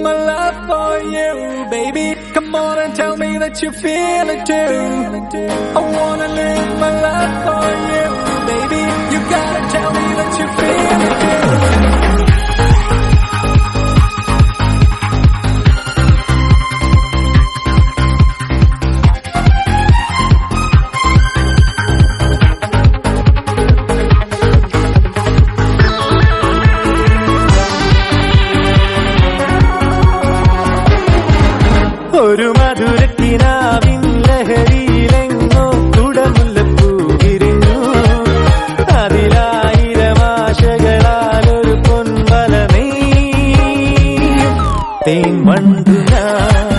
my love for you, baby. Come on and tell me that you feel it too. I wanna live my life for you, baby. You gotta tell me that you feel it too. ഒരു മധുരക്കിനാവിൻ ലഹരിയിലെങ്ങോ കുടമുല്ലപ്പൂ വിരിഞ്ഞു. അതിലായിരം ആശകളാലൊരു പൊൻവല നെയ്യും തേൻ വണ്ടു ഞാൻ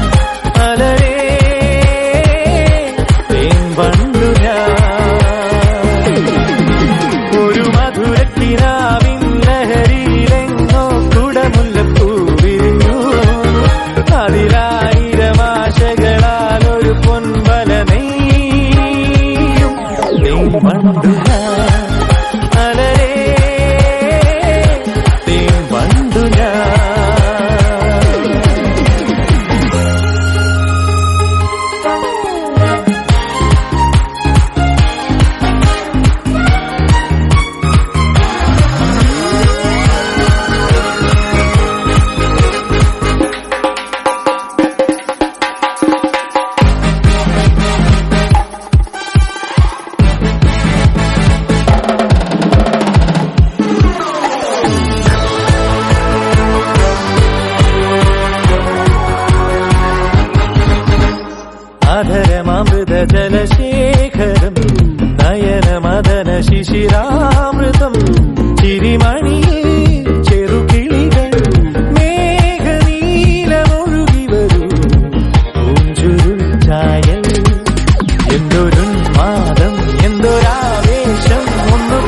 അലരേ തേൻ വണ്ടു ഞാൻ. ഒരു മധുരക്കിനാവിൻ ലഹരിയിലെങ്ങോ കുടമുല്ലപ്പൂ വിരിഞ്ഞു. അതിലായിരം ആശകളാലൊരു പൊൻവല നെയ്യും തേൻ വണ്ടു ഞാൻ അലരേ തേൻ വണ്ടു ഞാൻ. അധരമൃത ജലശേഖരം നയനമദന ശിശിരാമൃതം ചിരിമണിയിൽ ചെറുകിളികൾ മേഘനീലമൊഴുകി വരൂ പൂഞ്ചുരുൾ ചായൽ. എന്തൊരുന്മാദം എന്തൊരാവേശം ഒന്നു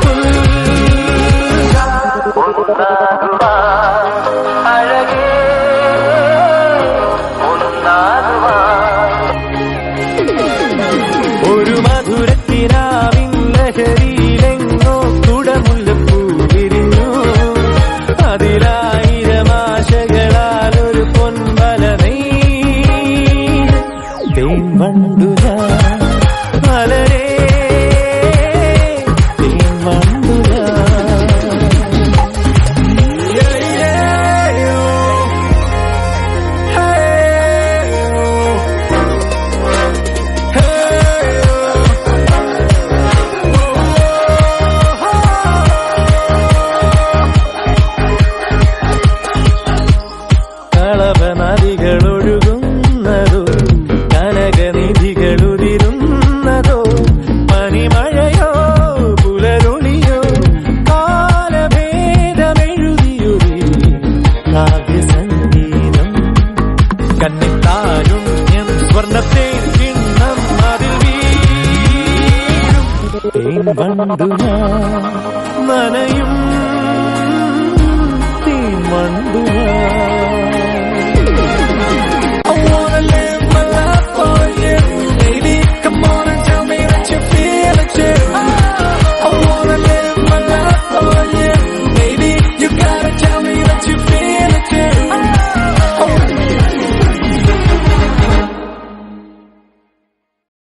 അഴകേ ഒരു മധുരക്കിനാവിൻ ലഹരിയിലെങ്ങോ കുടമുല്ലപ്പൂ വിരിഞ്ഞു. അതിലായിരം ആശകളാലൊരു പൊൻവല നെയ്യും തേൻ വണ്ടു ഞാൻ അലരേ തേൻ വണ്ടു ഞാൻ. കളഭനദികളൊഴുകുന്നതോ കനകനിധികളുതിരുന്നതോ പനിമഴയോ പുലരൊളിയോ കാലഭേദമെഴുതിയൊരു കാവ്യസംഗീതം. കന്നിത്താരുണ്യം സ്വർണ്ണത്തേൻ കിണ്ണം അതിൽ വീഴും തേൻ വണ്ടു ഞാൻ നനയും